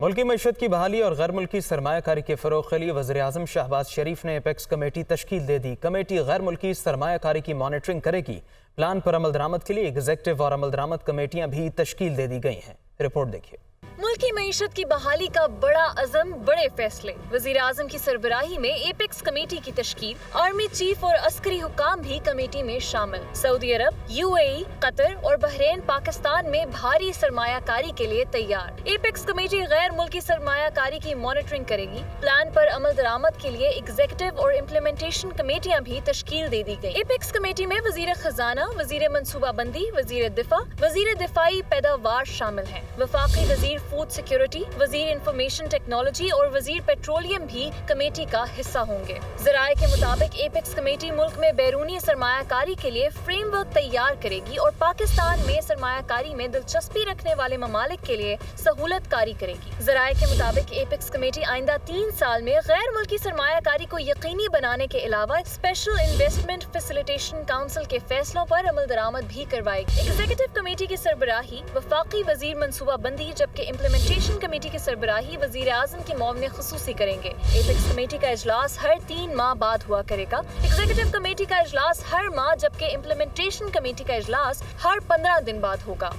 ملکی معیشت کی بحالی اور غیر ملکی سرمایہ کاری کے فروغ کے لیے وزیراعظم شہباز شریف نے ایپیکس کمیٹی تشکیل دے دی۔ کمیٹی غیر ملکی سرمایہ کاری کی مانیٹرنگ کرے گی۔ پلان پر عمل درآمد کے لیے ایگزیکٹو اور عمل درآمد کمیٹیاں بھی تشکیل دے دی گئی ہیں۔ رپورٹ دیکھیے۔ ملکی معیشت کی بحالی کا بڑا عزم، بڑے فیصلے۔ وزیراعظم کی سربراہی میں ایپیکس کمیٹی کی تشکیل، آرمی چیف اور عسکری حکام بھی کمیٹی میں شامل۔ سعودی عرب، UAE، قطر اور بحرین پاکستان میں بھاری سرمایہ کاری کے لیے تیار۔ ایپیکس کمیٹی غیر ملکی سرمایہ کاری کی مانیٹرنگ کرے گی۔ پلان پر عمل درآمد کے لیے ایگزیکٹو اور امپلیمنٹیشن کمیٹیاں بھی تشکیل دے دی گئی۔ ایپیکس کمیٹی میں وزیر خزانہ، وزیر منصوبہ بندی، وزیر دفاع، وزیر دفاعی پیداوار شامل ہیں۔ وفاقی وزیر فوڈ سیکیورٹی، وزیر انفارمیشن ٹیکنالوجی اور وزیر پیٹرولیم بھی کمیٹی کا حصہ ہوں گے۔ ذرائع کے مطابق ایپیکس کمیٹی ملک میں بیرونی سرمایہ کاری کے لیے فریم ورک تیار کرے گی اور پاکستان میں سرمایہ کاری میں دلچسپی رکھنے والے ممالک کے لیے سہولت کاری کرے گی۔ ذرائع کے مطابق ایپیکس کمیٹی آئندہ 3 سال میں غیر ملکی سرمایہ کاری کو یقینی بنانے کے علاوہ اسپیشل انویسٹمنٹ فیسیلیٹیشن کونسل کے فیصلوں پر عمل درآمد بھی کروائے گی۔ ایگزیکٹو کمیٹی کی سربراہی وفاقی وزیر منصوبہ بندی، جبکہ امپلیمنٹیشن کمیٹی کی سربراہی وزیر اعظم کے معاون خصوصی کریں گے۔ ایپیکس کمیٹی کا اجلاس ہر 3 ماہ بعد ہوا کرے گا۔ ایگزیکٹو کمیٹی کا اجلاس ہر ماہ، جبکہ امپلیمنٹیشن کمیٹی کا اجلاس ہر 15 دن بعد ہوگا۔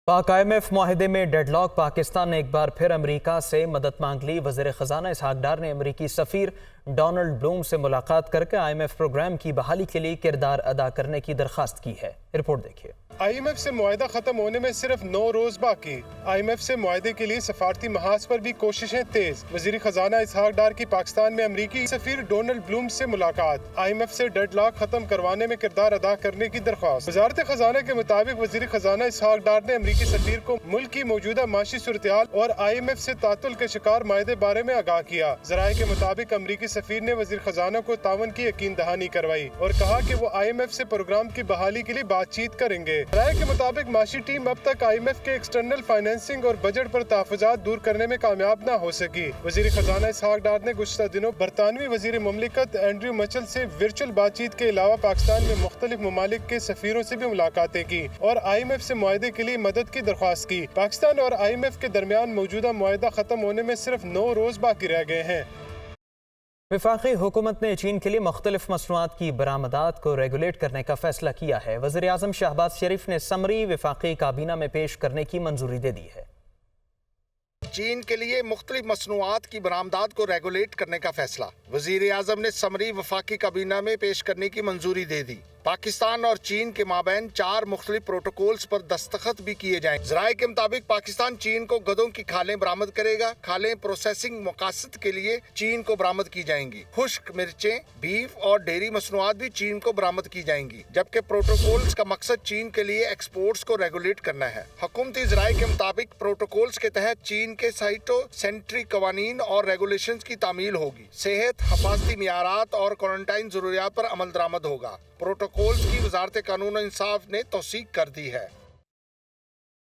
پاک IMF معاہدے میں ڈیڈ لاک، پاکستان نے ایک بار پھر امریکہ سے مدد مانگ لی۔ وزیر خزانہ اسحاق ڈار نے امریکی سفیر ڈونلڈ بلوم سے ملاقات کر کے IMF پروگرام کی بحالی کے لیے کردار ادا کرنے کی درخواست کی ہے۔ رپورٹ دیکھیے۔ IMF سے معاہدہ ختم ہونے میں صرف 9 روز باقی۔ IMF سے معاہدے کے لیے سفارتی محاذ پر بھی کوششیں تیز۔ وزیر خزانہ اسحاق ڈار کی پاکستان میں امریکی سفیر ڈونلڈ بلوم سے ملاقات۔ IMF سے ڈیڈ لاک ختم کروانے میں کردار ادا کرنے کی درخواست۔ وزارت خزانہ کے مطابق وزیر خزانہ اسحاق ڈار نے امریکی سفیر کو ملک کی موجودہ معاشی صورتحال اور IMF سے تعطل کے شکار معاہدے بارے میں آگاہ کیا۔ ذرائع کے مطابق امریکی سفیر نے وزیر خزانہ کو تعاون کی یقین دہانی کروائی اور کہا کہ وہ IMF سے پروگرام کی بحالی کے لیے بات چیت کریں گے۔ ذرائع کے مطابق معاشی ٹیم اب تک IMF کے ایکسٹرنل فائنینسنگ اور بجٹ پر تحفظات دور کرنے میں کامیاب نہ ہو سکی۔ وزیر خزانہ اسحاق ڈار نے گزشتہ دنوں برطانوی وزیر مملکت اینڈریو مچل سے ورچوئل بات چیت کے علاوہ پاکستان میں مختلف ممالک کے سفیروں سے بھی ملاقاتیں کی اور IMF سے معاہدے کے لیے مدد کی درخواست کی۔ پاکستان اور IMF کے درمیان موجودہ معاہدہ ختم ہونے میں صرف 9 روز باقی رہ گئے ہیں۔ وفاقی حکومت نے چین کے لیے مختلف مصنوعات کی برآمدات کو ریگولیٹ کرنے کا فیصلہ کیا ہے۔ وزیر اعظم شہباز شریف نے سمری وفاقی کابینہ میں پیش کرنے کی منظوری دے دی ہے۔ چین کے لیے مختلف مصنوعات کی برآمدات کو ریگولیٹ کرنے کا فیصلہ وزیر اعظم نے سمری وفاقی کابینہ میں پیش کرنے کی منظوری دے دی۔ پاکستان اور چین کے مابین 4 مختلف پروٹوکولز پر دستخط بھی کیے جائیں۔ ذرائع کے مطابق پاکستان چین کو گدوں کی کھالیں برآمد کرے گا۔ کھالیں پروسیسنگ مقاصد کے لیے چین کو برآمد کی جائیں گی۔ خشک مرچیں، بیف اور ڈیری مصنوعات بھی چین کو برآمد کی جائیں گی، جبکہ پروٹوکولز کا مقصد چین کے لیے ایکسپورٹس کو ریگولیٹ کرنا ہے۔ حکومتی ذرائع کے مطابق پروٹوکولز کے تحت چین کے سائٹو سینٹری قوانین اور ریگولیشنز کی تعمیل ہوگی۔ صحت، حفاظتی معیارات اور کوارنٹائن ضروریات پر عمل درآمد ہوگا۔ پروٹوکولز کی وزارت قانون و انصاف نے توثیق کر دی ہے۔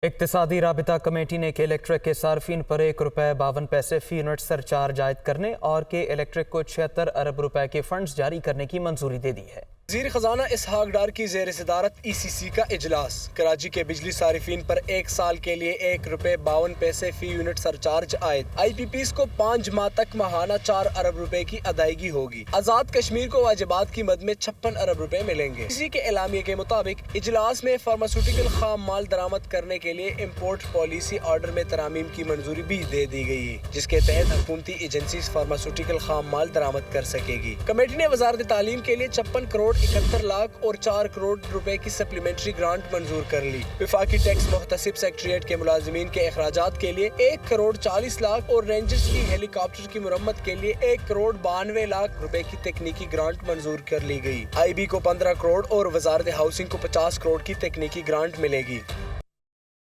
اقتصادی رابطہ کمیٹی نے کے الیکٹرک کے صارفین پر ₹1.52 فی یونٹ سر چارج عائد کرنے اور کے الیکٹرک کو 76 ارب روپے کے فنڈز جاری کرنے کی منظوری دے دی ہے۔ وزیر خزانہ اسحاق ڈار کی زیر صدارت ECC کا اجلاس۔ کراچی کے بجلی صارفین پر 1 سال کے لیے ₹1.52 فی یونٹ سر چارج عائد۔ IPPs کو 5 ماہ تک ماہانہ 4 ارب روپے کی ادائیگی ہوگی۔ آزاد کشمیر کو واجبات کی مد میں 56 ارب روپے ملیں گے۔ اسی کے اعلامیے کے مطابق اجلاس میں فارماسیوٹیکل خام مال درآمد کرنے کے لیے امپورٹ پالیسی آرڈر میں ترامیم کی منظوری بھی دے دی گئی، جس کے تحت حکومتی ایجنسیز فارماسیوٹیکل خام مال درآمد کر سکے گی۔ کمیٹی نے وزارت تعلیم کے لیے 56 کروڑ 71 لاکھ اور 4 کروڑ روپے کی سپلیمنٹری گرانٹ منظور کر لی۔ وفاقی ٹیکس محتسب سیکریٹریٹ کے ملازمین کے اخراجات کے لیے 1 کروڑ 40 لاکھ اور رینجرز کی ہیلی کاپٹر کی مرمت کے لیے 1 کروڑ 92 لاکھ روپے کی تکنیکی گرانٹ منظور کر لی گئی۔ IB کو 15 کروڑ اور وزارت ہاؤسنگ کو 50 کروڑ کی تکنیکی گرانٹ ملے گی۔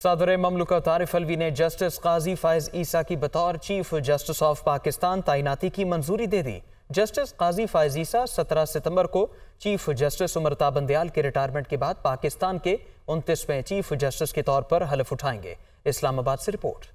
صدر مملکت عارف الوی نے جسٹس قاضی فائز عیسیٰ کی بطور چیف جسٹس آف پاکستان تعیناتی کی منظوری دے دی۔ جسٹس قاضی فائز عیسیٰ 17 ستمبر کو چیف جسٹس امرتا بندیال کے ریٹائرمنٹ کے بعد پاکستان کے 29ویں چیف جسٹس کے طور پر حلف اٹھائیں گے۔ اسلام آباد سے رپورٹ۔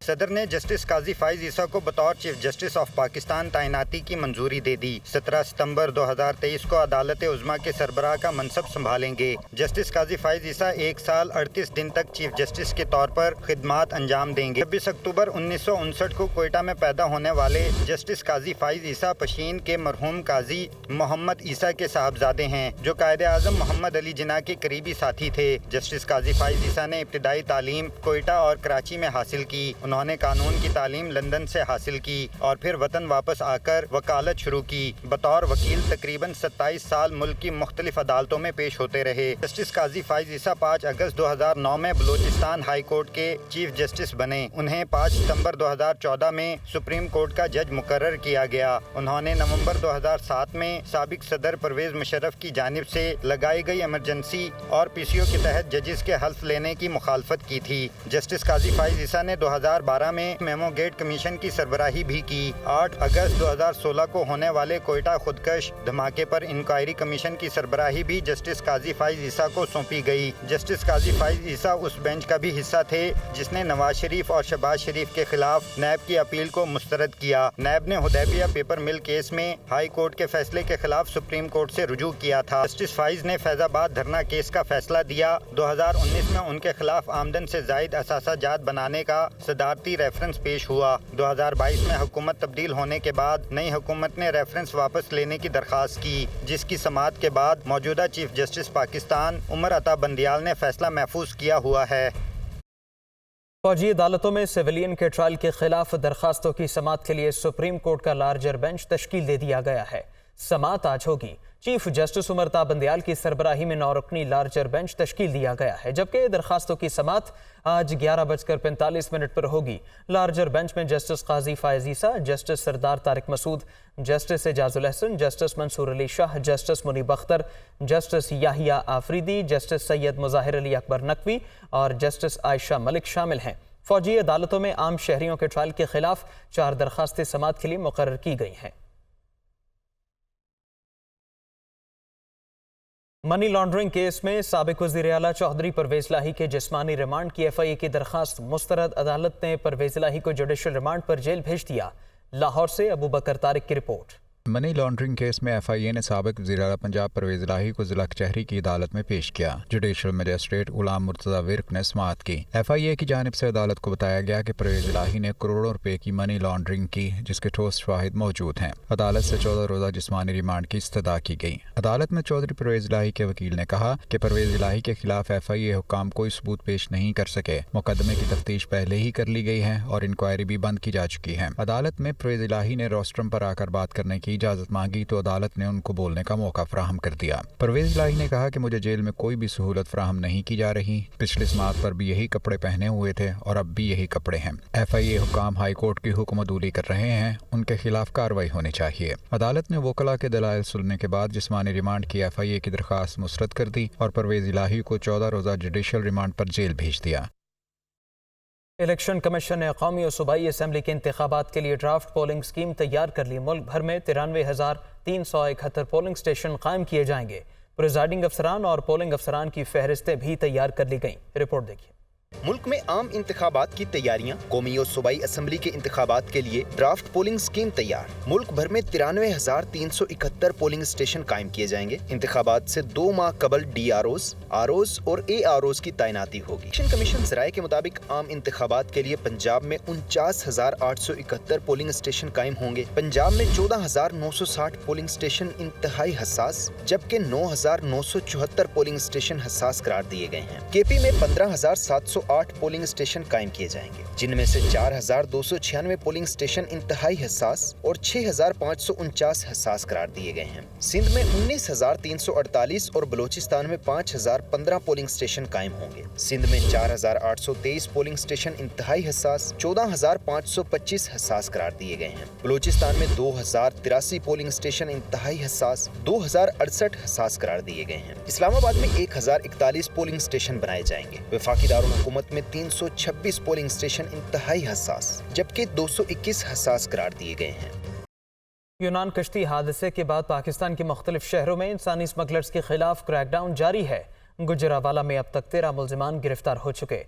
صدر نے جسٹس قاضی فائز عیسیٰ کو بطور چیف جسٹس آف پاکستان تعیناتی کی منظوری دے دی۔ 17 ستمبر 2023 کو عدالت عظمیٰ کے سربراہ کا منصب سنبھالیں گے۔ جسٹس قاضی فائز عیسیٰ 1 سال 38 دن تک چیف جسٹس کے طور پر خدمات انجام دیں گے۔ 26 اکتوبر 1959 کو کوئٹہ میں پیدا ہونے والے جسٹس قاضی فائز عیسیٰ پشین کے مرحوم قاضی محمد عیسیٰ کے صاحبزادے ہیں، جو قائد اعظم محمد علی جناح کے قریبی ساتھی تھے۔ جسٹس قاضی فائز عیسیٰ نے ابتدائی تعلیم کوئٹہ اور کراچی میں حاصل کی۔ انہوں نے قانون کی تعلیم لندن سے حاصل کی اور پھر وطن واپس آ کر وکالت شروع کی۔ بطور وکیل تقریباً 27 سال ملک کی مختلف عدالتوں میں پیش ہوتے رہے۔ جسٹس قاضی فائز عیسیٰ 5 اگست 2009 میں بلوچستان ہائی کورٹ کے چیف جسٹس بنے۔ انہیں 5 ستمبر 2014 میں سپریم کورٹ کا جج مقرر کیا گیا۔ انہوں نے نومبر 2007 میں سابق صدر پرویز مشرف کی جانب سے لگائی گئی ایمرجنسی اور PCO کے تحت ججز کے حلف لینے کی مخالفت کی تھی۔ جسٹس قاضی فائز عیسیٰ نے 2012 میں میمو گیٹ کمیشن کی سربراہی بھی کی۔ 8 اگست 2016 کو ہونے والے کوئٹہ خودکش دھماکے پر انکوائری کمیشن کی سربراہی بھی جسٹس قاضی فائز عیسیٰ کو سونپی گئی۔ جسٹس قاضی فائز عیسیٰ اس بینچ کا بھی حصہ تھے جس نے نواز شریف اور شہباز شریف کے خلاف نیب کی اپیل کو مسترد کیا۔ نیب نے حدیبیہ پیپر مل کیس میں ہائی کورٹ کے فیصلے کے خلاف سپریم کورٹ سے رجوع کیا تھا۔ جسٹس فائز نے فیض آباد دھرنا کیس کا فیصلہ دیا۔ 2019 میں ان کے خلاف آمدن سے زائد اثاثہ جات بنانے کا صدارتی ریفرنس پیش ہوا۔ 2022 میں حکومت تبدیل ہونے کے بعد نئی حکومت نے ریفرنس واپس لینے کی درخواست کی، جس کی سماعت کے بعد موجودہ چیف جسٹس پاکستان عمر عطا بندیال نے فیصلہ محفوظ کیا ہوا ہے۔ فوجی عدالتوں میں سویلین کے ٹرائل کے خلاف درخواستوں کی سماعت کے لیے سپریم کورٹ کا لارجر بینچ تشکیل دے دیا گیا ہے۔ سماعت آج ہوگی۔ چیف جسٹس عمر عطا بندیال کی سربراہی میں 9 رکنی لارجر بینچ تشکیل دیا گیا ہے، جبکہ درخواستوں کی سماعت آج 11:45 پر ہوگی۔ لارجر بینچ میں جسٹس قاضی فائز عیسیٰ، جسٹس سردار طارق مسعود، جسٹس اعجاز الحسن، جسٹس منصور علی شاہ، جسٹس منیب اختر، جسٹس یحییٰ آفریدی، جسٹس سید مظاہر علی اکبر نقوی اور جسٹس عائشہ ملک شامل ہیں۔ فوجی عدالتوں میں عام شہریوں کے ٹرائل کے خلاف 4 درخواستیں سماعت کے لیے مقرر کی گئی ہیں۔ منی لانڈرنگ کیس میں سابق وزیر اعلیٰ چودھری پرویز الہی کے جسمانی ریمانڈ کی FIA کی درخواست مسترد۔ عدالت نے پرویز الہی کو جوڈیشل ریمانڈ پر جیل بھیج دیا۔ لاہور سے ابو بکر طارق کی رپورٹ۔ منی لانڈرنگ کیس میں FIA نے سابق وزیر اعلیٰ پنجاب پرویز الہی کو ضلع کچہری کی عدالت میں پیش کیا۔ Judicial magistrate Ghulam Murtaza work نے سماعت کی۔ FIA کی جانب سے عدالت کو بتایا گیا کہ پرویز الہی نے کروڑوں روپے کی منی لانڈرنگ کی، جس کے ٹھوس شواہد موجود ہیں۔ عدالت سے 14 روزہ جسمانی ریمانڈ کی استدعا کی گئی۔ عدالت میں چودھری پرویز الہی کے وکیل نے کہا کہ پرویز الہی کے خلاف FIA حکام کوئی ثبوت پیش نہیں کر سکے۔ مقدمے کی تفتیش پہلے ہی کر لی گئی ہے اور انکوائری بھی بند کی جا چکی ہے۔ عدالت میں پرویز الہی نے روسٹرم پر آ کر بات کرنے کی اجازت مانگی تو عدالت نے ان کو بولنے کا موقع فراہم کر دیا۔ پرویز الہی نے کہا کہ مجھے جیل میں کوئی بھی سہولت فراہم نہیں کی جا رہی، پچھلی سماعت پر بھی یہی کپڑے پہنے ہوئے تھے اور اب بھی یہی کپڑے ہیں۔ FIA حکام ہائی کورٹ کی حکم عدولی کر رہے ہیں، ان کے خلاف کارروائی ہونی چاہیے۔ عدالت نے وکلاء کے دلائل سننے کے بعد جسمانی ریمانڈ کی FIA کی درخواست مسترد کر دی اور پرویز الہی کو 14 روزہ جوڈیشل ریمانڈ پر جیل بھیج دیا۔ الیکشن کمیشن نے قومی اور صوبائی اسمبلی کے انتخابات کے لیے ڈرافٹ پولنگ سکیم تیار کر لی۔ ملک بھر میں 93,371 پولنگ اسٹیشن قائم کیے جائیں گے۔ پریزائڈنگ افسران اور پولنگ افسران کی فہرستیں بھی تیار کر لی گئیں۔ رپورٹ دیکھیے۔ ملک میں عام انتخابات کی تیاریاں، قومی اور صوبائی اسمبلی کے انتخابات کے لیے ڈرافٹ پولنگ سکیم تیار۔ ملک بھر میں 93,371 پولنگ اسٹیشن قائم کیے جائیں گے۔ انتخابات سے 2 ماہ قبل DROs، ROs اور AROs کی تعیناتی ہوگی۔ الیکشن کمیشن ذرائع کے مطابق عام انتخابات کے لیے پنجاب میں 49,871 پولنگ اسٹیشن قائم ہوں گے۔ پنجاب میں 14,960 پولنگ اسٹیشن انتہائی حساس، جبکہ 9,974 پولنگ اسٹیشن حساس قرار دیے گئے ہیں۔ KP میں 15,708 پولنگ اسٹیشن قائم کیے جائیں گے، جن میں سے 4,296 پولنگ اسٹیشن انتہائی حساس اور 6,549 حساس قرار دیے گئے ہیں۔ سندھ میں 19,348 اور بلوچستان میں 5,015 پولنگ اسٹیشن قائم ہوں گے۔ سندھ میں 4,823 پولنگ اسٹیشن انتہائی حساس، 14,525 حساس قرار دیے گئے ہیں۔ بلوچستان میں 2,083 پولنگ اسٹیشن انتہائی حساس، 2,068 حساس قرار دیے گئے ہیں۔ اسلام آباد میں 1,041 پولنگ اسٹیشن بنائے جائیں گے۔ وفاقی دارالحکومت میں 326 پولنگ اسٹیشن انتہائی حساس، جبکہ 221 حساس قرار دیے گئے ہیں۔ یونان کشتی حادثے کے بعد پاکستان کے مختلف شہروں میں انسانی اسمگلرز کے خلاف کریک ڈاؤن جاری ہے۔ گجرانوالہ میں اب تک 13 ملزمان گرفتار ہو چکے۔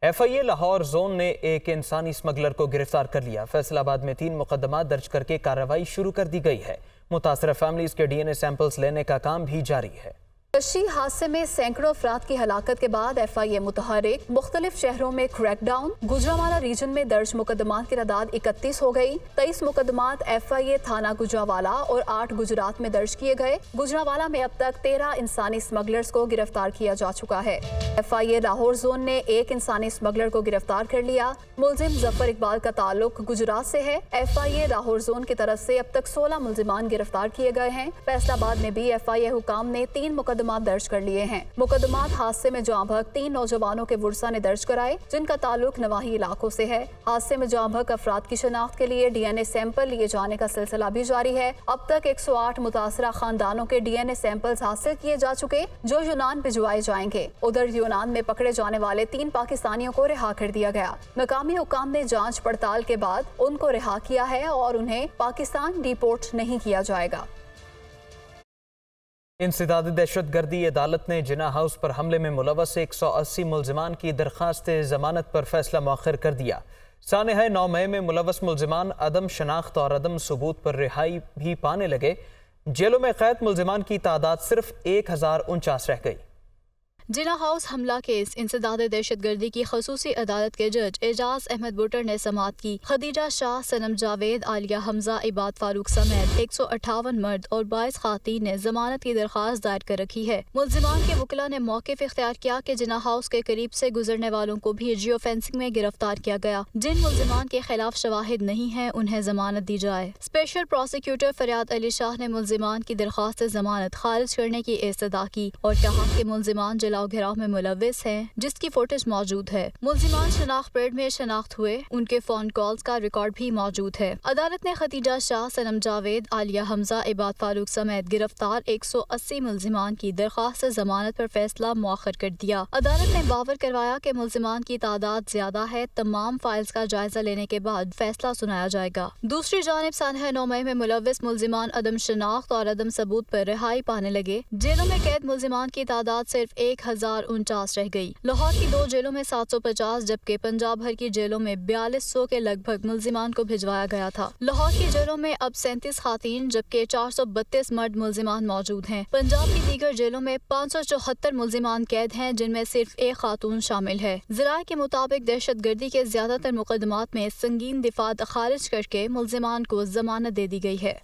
FIA لاہور زون نے ایک انسانی اسمگلر کو گرفتار کر لیا۔ فیصل آباد میں 3 مقدمات درج کر کے کارروائی شروع کر دی گئی ہے۔ متاثرہ فیملیز کے DNA سیمپلز لینے کا کام بھی جاری ہے۔ کشتی حادثے میں سینکڑوں افراد کی ہلاکت کے بعد FIA متحرک مختلف شہروں میں کریک ڈاؤن۔ گجرانوالہ ریجن میں درج مقدمات کی تعداد 31 ہو گئی۔ 23 مقدمات FIA تھانہ گجرانوالہ اور 8 گجرات میں درج کیے گئے۔ گجرانوالہ میں اب تک 13 انسانی اسمگلرز کو گرفتار کیا جا چکا ہے۔ FIA لاہور زون نے ایک انسانی اسمگلر کو گرفتار کر لیا۔ ملزم ظفر اقبال کا تعلق گجرات سے ہے۔ FIA لاہور زون کی طرف سے اب تک 16 ملزمان گرفتار کیے گئے ہیں۔ فیصل آباد میں بھی FIA حکام نے 3 مقدمات درج کر لیے ہیں۔ مقدمات حادثے میں جاں بحق 3 نوجوانوں کے ورثہ نے درج کرائے جن کا تعلق نواحی علاقوں سے ہے۔ حادثے میں جاں بحق افراد کی شناخت کے لیے DNA سیمپل لیے جانے کا سلسلہ بھی جاری ہے۔ اب تک 108 متاثرہ خاندانوں کے DNA سیمپلز حاصل کیے جا چکے جو یونان بھجوائے جائیں گے۔ ادھر یونان میں پکڑے جانے والے 3 پاکستانیوں کو رہا کر دیا گیا۔ مقامی حکام نے جانچ پڑتال کے بعد ان کو رہا کیا ہے اور انہیں پاکستان ڈیپورٹ نہیں کیا جائے گا۔ انسداد دہشت گردی عدالت نے جناح ہاؤس پر حملے میں ملوث 180 ملزمان کی درخواست ضمانت پر فیصلہ مؤخر کر دیا۔ سانحہ 9 مئی میں ملوث ملزمان عدم شناخت اور عدم ثبوت پر رہائی بھی پانے لگے۔ جیلوں میں قید ملزمان کی تعداد صرف 1049 رہ گئی۔ جناح ہاؤس حملہ کیس انسداد دہشت گردی کی خصوصی عدالت کے جج اعجاز احمد بٹر نے سماعت کی۔ خدیجہ شاہ، صنم جاوید، عالیہ حمزہ، عباد فاروق سمیت 158 مرد اور 22 خواتین نے ضمانت کی درخواست دائر کر رکھی ہے۔ ملزمان کے وکلاء نے موقف اختیار کیا کہ جناح ہاؤس کے قریب سے گزرنے والوں کو بھی جیو فینسنگ میں گرفتار کیا گیا۔ جن ملزمان کے خلاف شواہد نہیں ہیں انہیں ضمانت دی جائے۔ اسپیشل پروسیکیوٹر فریاد علی شاہ نے ملزمان کی درخواست ضمانت خارج کرنے کی استدعا کی اور کہا کہ ملزمان جلاؤ گھراؤ میں ملوث ہیں جس کی فوٹیج موجود ہے۔ ملزمان شناخت پریڈ میں شناخت ہوئے، ان کے فون کالز کا ریکارڈ بھی موجود ہے۔ عدالت نے خدیجہ شاہ، صنم جاوید، عالیہ حمزہ، عباد فاروق سمیت گرفتار 180 ملزمان کی درخواست ضمانت پر فیصلہ مؤخر کر دیا۔ عدالت نے باور کروایا کہ ملزمان کی تعداد زیادہ ہے، تمام فائلز کا جائزہ لینے کے بعد فیصلہ سنایا جائے گا۔ دوسری جانب سانحہ 9 مئی میں ملوث ملزمان عدم شناخت اور عدم ثبوت پر رہائی پانے لگے۔ جیلوں میں قید ملزمان کی تعداد صرف 1049 رہ گئی۔ لاہور کی 2 جیلوں میں 750 جبکہ پنجاب بھر کی جیلوں میں 4200 کے لگ بھگ ملزمان کو بھجوایا گیا تھا۔ لاہور کی جیلوں میں اب 37 خواتین جبکہ 432 مرد ملزمان موجود ہیں۔ پنجاب کی دیگر جیلوں میں 574 ملزمان قید ہیں جن میں صرف 1 خاتون شامل ہے۔ ذرائع کے مطابق دہشت گردی کے زیادہ تر مقدمات میں سنگین دفعات خارج کر کے ملزمان کو ضمانت دے دی گئی ہے۔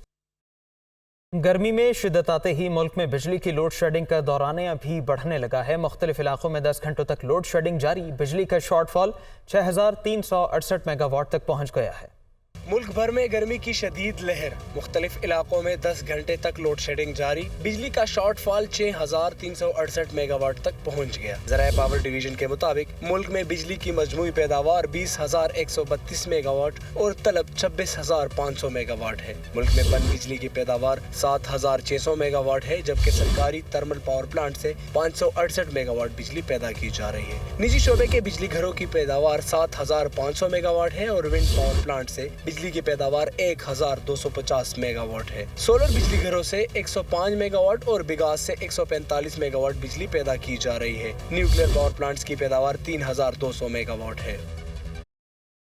گرمی میں شدت آتے ہی ملک میں بجلی کی لوڈ شیڈنگ کا دورانیہ بھی بڑھنے لگا ہے۔ مختلف علاقوں میں 10 گھنٹوں تک لوڈ شیڈنگ جاری۔ بجلی کا شارٹ فال 6368 میگا واٹ تک پہنچ گیا ہے۔ ملک بھر میں گرمی کی شدید لہر، مختلف علاقوں میں 10 گھنٹے تک لوڈ شیڈنگ جاری۔ بجلی کا شارٹ فال 6368 میگا واٹ تک پہنچ گیا۔ ذرائع پاور ڈویژن کے مطابق ملک میں بجلی کی مجموعی پیداوار 20,132 میگا واٹ اور طلب 26,500 میگا واٹ ہے۔ ملک میں پن بجلی کی پیداوار 7,600 میگا واٹ ہے جبکہ سرکاری تھرمل پاور پلانٹ سے 568 میگا واٹ بجلی پیدا کی جا رہی ہے۔ نجی شعبے کے بجلی گھروں کی پیداوار 7,500 میگا واٹ ہے اور ونڈ پاور پلانٹ سے بجلی کی پیداوار 1,250 میگا واٹ ہے۔ سولر بجلی گھروں سے 105 میگا واٹ اور بگاس سے 145 میگا واٹ بجلی پیدا کی جا رہی ہے۔ نیوکلیئر پاور پلانٹس کی پیداوار 3,200 میگا واٹ ہے۔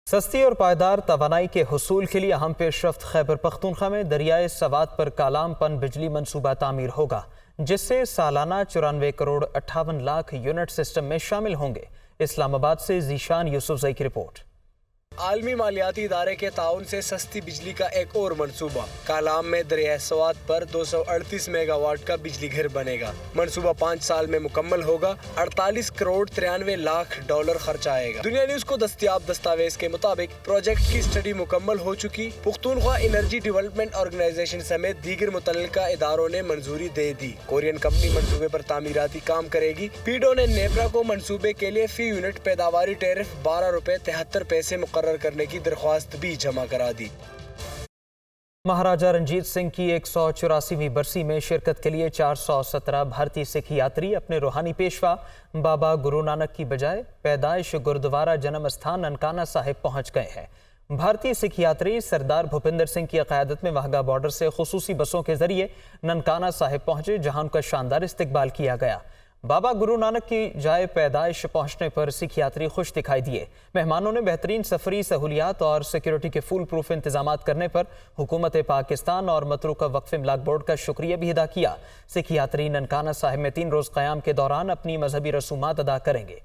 سستی اور پائیدار توانائی کے حصول کے لیے اہم پیش رفت خیبر پختونخوا میں دریائے سوات پر کالام پن بجلی منصوبہ تعمیر ہوگا جس سے سالانہ 94 کروڑ 58 لاکھ یونٹ سسٹم میں شامل ہوں گے۔ اسلام آباد سے ذیشان یوسفزئی کی رپورٹ۔ عالمی مالیاتی ادارے کے تعاون سے سستی بجلی کا ایک اور منصوبہ کالام میں دریائے سوات پر 238 میگا واٹ کا بجلی گھر بنے گا۔ منصوبہ 5 سال میں مکمل ہوگا۔ 48 کروڑ 93 لاکھ ڈالر خرچ آئے گا۔ دنیا نیوز کو دستیاب دستاویز کے مطابق پروجیکٹ کی اسٹڈی مکمل ہو چکی۔ پختونخوا انرجی ڈیولپمنٹ آرگنائزیشن سمیت دیگر متعلقہ اداروں نے منظوری دے دی۔ کورین کمپنی منصوبے پر تعمیراتی کام کرے گی۔ پیڈو نے نیپرا کو منصوبے کے لیے فی یونٹ پیداواری ٹیرف 12 روپے 73 پیسے مقرر کرنے کی درخواست بھی جمع کرا دی۔ مہاراجہ رنجیت سنگھ کی 184ویں برسی میں شرکت کے لیے 417 بھارتی سکھ یاتری اپنے روحانی پیشوا بابا گرو نانک کی بجائے پیدائش گردوارہ جنم استھان ننکانہ صاحب پہنچ گئے ہیں۔ بھارتی سکھ یاتری سردار بھوپندر سنگھ کی قیادت میں واہگہ بارڈر سے خصوصی بسوں کے ذریعے ننکانہ صاحب پہنچے جہاں ان کا شاندار استقبال کیا گیا۔ بابا گرو نانک کی جائے پیدائش پہنچنے پر سکھ یاتری خوش دکھائی دیے۔ مہمانوں نے بہترین سفری سہولیات اور سیکیورٹی کے فول پروف انتظامات کرنے پر حکومت پاکستان اور متروکہ وقف املاک بورڈ کا شکریہ بھی ادا کیا۔ سکھ یاتری ننکانہ صاحب میں 3 روز قیام کے دوران اپنی مذہبی رسومات ادا کریں گے۔